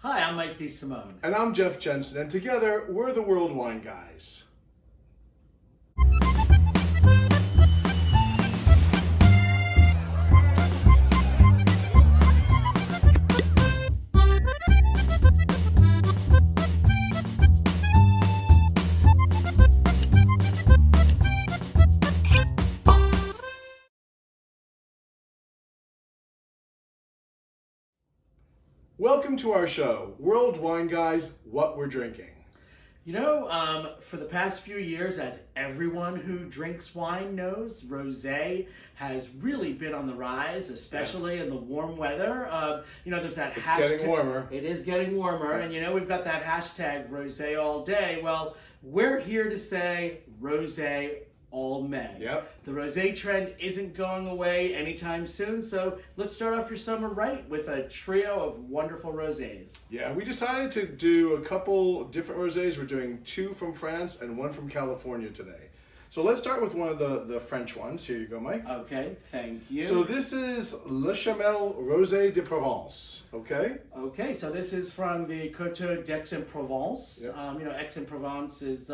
Hi, I'm Mike DeSimone. And I'm Jeff Jensen, and together we're the World Wine Guys. Welcome to our show, World Wine Guys, What We're Drinking. You know, for the past few years, as everyone who drinks wine knows, rosé has really been on the rise, especially in the warm weather. There's that It's hashtag. getting warmer. It is getting warmer, and we've got that hashtag rosé all day. Well, we're here to say rosé all May. Yep. The rosé trend isn't going away anytime soon, so let's start off your summer right with a trio of wonderful rosés. Yeah, we decided to do a couple different rosés. We're doing two from France and one from California today. So let's start with one of the French ones. Here you go, Mike. Okay, thank you. So this is Le Chamel Rosé de Provence, okay? Okay, so this is from the Coteaux d'Aix-en-Provence. Yep. Aix-en-Provence is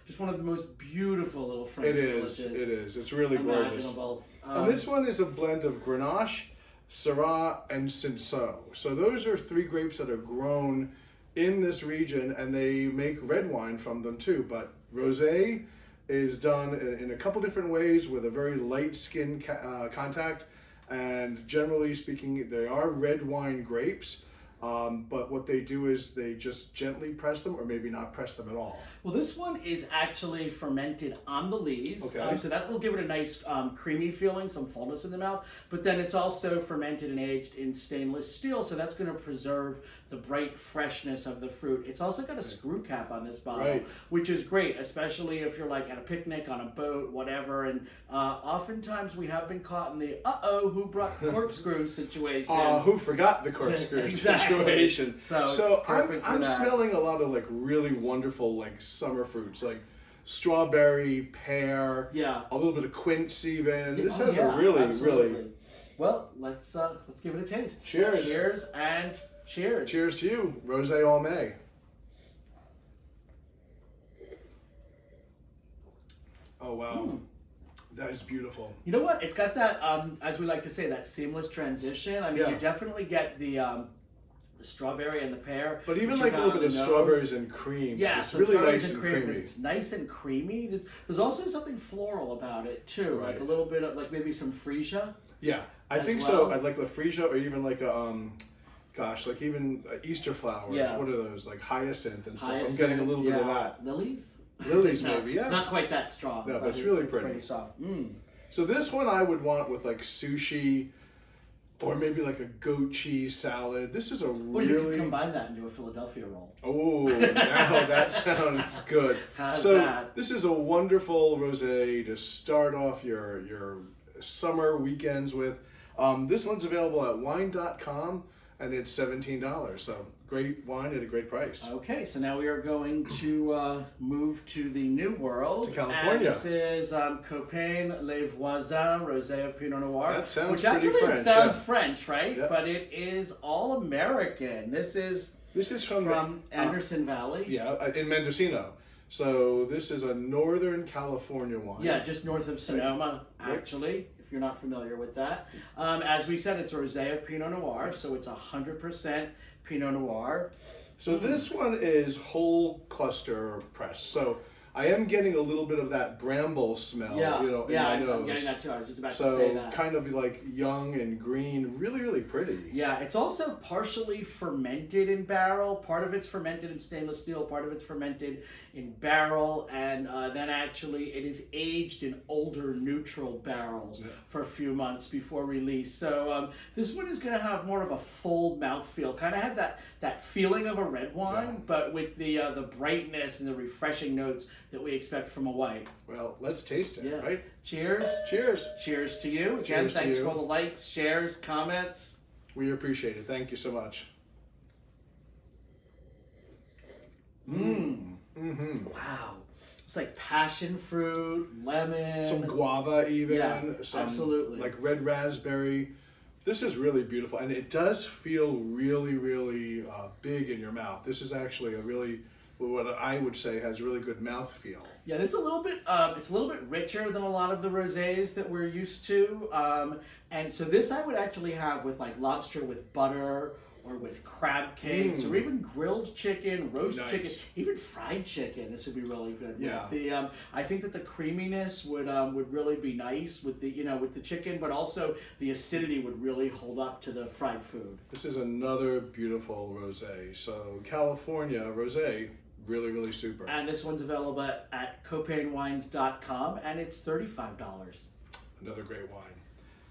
just one of the most beautiful little French It is, villages it is. It's really gorgeous. imaginable. And this one is a blend of Grenache, Syrah, and Cinsault. So those are three grapes that are grown in this region, and they make red wine from them too. But rosé is done in a couple different ways with a very light skin contact, and generally speaking, they are red wine grapes. But what they do is they just gently press them, or maybe not press them at all. Well, this one is actually fermented on the lees, Okay. so that will give it a nice creamy feeling, some fullness in the mouth. But then it's also fermented and aged in stainless steel, so that's going to preserve the bright freshness of the fruit. It's also got a screw cap on this bottle, Right. which is great, especially if you're like at a picnic, on a boat, whatever. And oftentimes we have been caught in the who brought the corkscrew situation. Who forgot the corkscrew Exactly. situation? So it's I'm perfect for I'm that. smelling a lot of like really wonderful like summer fruits, like strawberry, pear, Yeah. a little bit of quince even. This Oh, has yeah, a really absolutely. Well, let's give it a taste. Cheers. Cheers and cheers. Cheers to you, Rosé all May. Oh wow, that is beautiful. You know what? It's got that, as we like to say, that seamless transition. I mean, Yeah. you definitely get the strawberry and the pear. But even which like you a got little on bit of the nose. strawberries and cream. Yeah, It's so really strawberries nice and cream, 'cause creamy. It's nice and creamy. There's also something floral about it too, like Right. a little bit of like maybe some freesia. Yeah, I as think so. well. I'd like the freesia, or even like a like even Easter flowers. Yeah. What are those? Like hyacinth and stuff. I'm Hyacinth, getting a little bit of yeah. that. Lilies? Lilies, No, maybe. Yeah. It's not quite that strong. No, but it's really It's pretty. pretty soft. Mm. So this one I would want with like sushi, or maybe like a goat cheese salad. This is a Or you could really combine that into a Philadelphia roll. oh now that sounds good. How's So that? this is a wonderful rosé to start off your summer weekends with. This one's available at wine.com, and it's $17. So great wine at a great price. Okay, so now we are going to move to the New World. To California. And this is Copain Les Voisins Rosé of Pinot Noir. That sounds which pretty actually French, sounds yeah. French, right? Yep. But it is all American. This is This is from Anderson Valley. yeah, in Mendocino. So this is a Northern California wine. Yeah, just north of Sonoma, actually, if you're not familiar with that. As we said, it's a rosé of Pinot Noir, so it's 100% Pinot Noir. So this one is whole cluster press. So I am getting a little bit of that bramble smell, Yeah, in yeah, my I'm nose. getting that too. I was just about to say So that. kind of like young and green, really, really pretty. Yeah, it's also partially fermented in barrel. Part of it's fermented in stainless steel, part of it's fermented in barrel, and then actually it is aged in older neutral barrels for a few months before release. So this one is going to have more of a full mouthfeel. Kind of had that feeling of a red wine, but with the brightness and the refreshing notes that we expect from a white. Well, let's taste it, Yeah. right? Cheers. Cheers. Cheers to you. Again, Cheers to thanks you. for all the likes, shares, comments. We appreciate it. Thank you so much. Wow. It's like passion fruit, lemon. Some guava even. Yeah, some, absolutely. Like red raspberry. This is really beautiful. And it does feel really, really big in your mouth. This is actually a really, what I would say has really good mouthfeel. Yeah, this is a little bit. It's a little bit richer than a lot of the rosés that we're used to, and so this I would actually have with like lobster with butter, or with crab cakes, or even grilled chicken, roast chicken, even fried chicken. This would be really good. Yeah. With the I think that the creaminess would really be nice with the with the chicken, but also the acidity would really hold up to the fried food. This is another beautiful rosé. So California rosé. Really, really super. And this one's available at copainwines.com, and it's $35. Another great wine.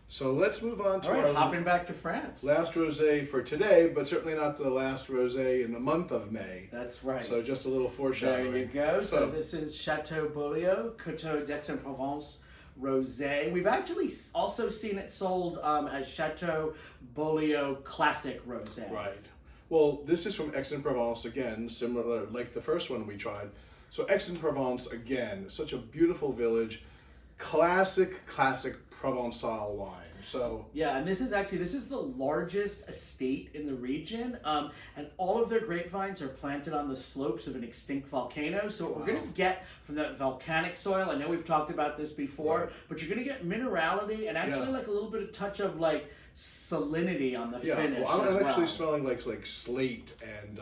So let's move on to All right, our hopping back to France. last rosé for today, but certainly not the last rosé in the month of May. That's right. So just a little foreshadowing. There you go. So this is Chateau Beaulieu, Coteau d'Aix-en-Provence Rosé. We've actually also seen it sold as Chateau Beaulieu Classic Rosé. Right. Well, this is from Aix-en-Provence again, similar like the first one we tried. So Aix-en-Provence again, such a beautiful village, classic Provençal wine. So yeah, and this is the largest estate in the region, and all of their grapevines are planted on the slopes of an extinct volcano. So what we're going to get from that volcanic soil, I know we've talked about this before, but you're going to get minerality and actually like a little bit of touch of like salinity on the finish. Well, I'm actually smelling like slate and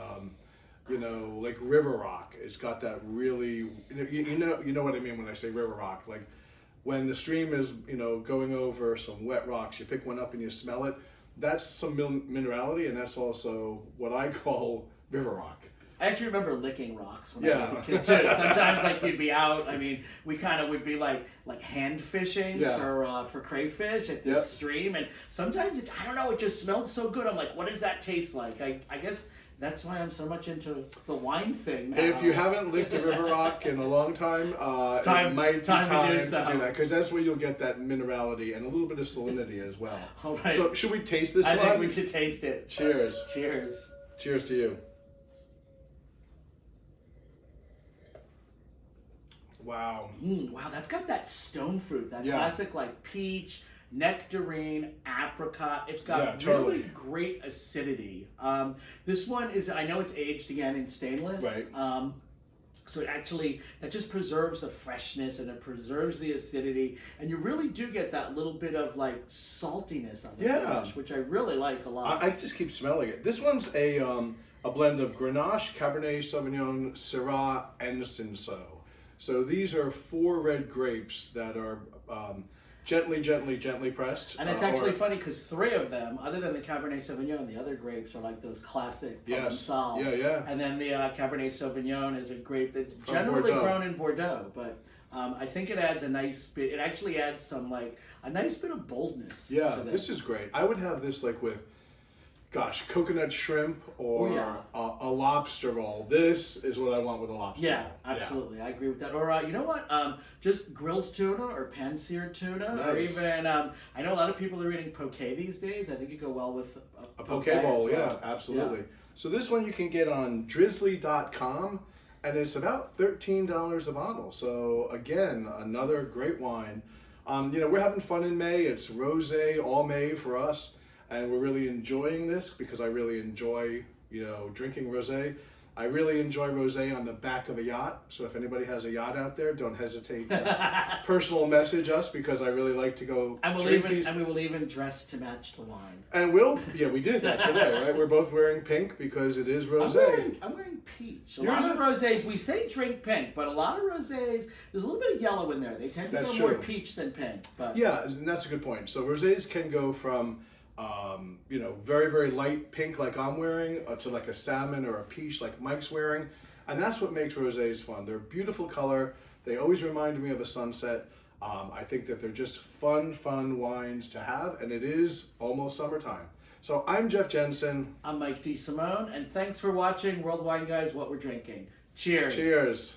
like river rock. It's got that really you know what I mean when I say river rock, like when the stream is going over some wet rocks, you pick one up and you smell it. That's some minerality, and that's also what I call river rock. I actually remember licking rocks when I was a kid too. Sometimes like you'd be out. I mean, we kind of would be like hand fishing for crayfish at this stream, and sometimes I don't know, it just smelled so good. I'm like, what does that taste like? I guess that's why I'm so much into the wine thing now. If you haven't licked a river rock in a long time, it might be time to do that, because that's where you'll get that minerality and a little bit of salinity as well. All right. So should we taste this one? I think we should taste it. Cheers. Cheers. Cheers to you. Wow. Wow, that's got that stone fruit, that classic like peach, nectarine, apricot. It's got really great acidity. This one is, I know it's aged again in stainless. Right. So it actually, that just preserves the freshness and it preserves the acidity. And you really do get that little bit of like saltiness on the finish, which I really like a lot. I just keep smelling it. This one's a blend of Grenache, Cabernet Sauvignon, Syrah, and Cinsault. So these are 4 red grapes that are gently pressed. And it's actually funny because 3 of them, other than the Cabernet Sauvignon, the other grapes are like those classic Provençal. Yeah. And then the Cabernet Sauvignon is a grape that's generally grown in Bordeaux, but I think it adds a nice bit. It actually adds some like a nice bit of boldness. Yeah, to this is great. I would have this like with, coconut shrimp or a lobster roll. This is what I want with a lobster roll. Yeah, absolutely. I agree with that. Or you know what? Just grilled tuna or pan-seared tuna. Nice. Or even, I know a lot of people are eating poke these days. I think it go well with a poke bowl. Yeah, absolutely. Yeah. So this one you can get on drizzly.com, and it's about $13 a bottle. So again, another great wine. We're having fun in May. It's rosé all May for us. And we're really enjoying this because I really enjoy, drinking rosé. I really enjoy rosé on the back of a yacht. So if anybody has a yacht out there, don't hesitate to personal message us because I really like to go drink these. And we will even dress to match the wine. And we did that today, right? We're both wearing pink because it is rosé. I'm wearing peach. A lot of rosés, we say drink pink, but a lot of rosés, there's a little bit of yellow in there. They tend to go more peach than pink. But yeah, and that's a good point. So rosés can go from very, very light pink like I'm wearing to like a salmon or a peach like Mike's wearing. And that's what makes rosés fun. They're a beautiful color. They always remind me of a sunset. I think that they're just fun wines to have, and it is almost summertime. So I'm Jeff Jensen. I'm Mike DeSimone, and thanks for watching World Wine Guys, What We're Drinking. Cheers. Cheers.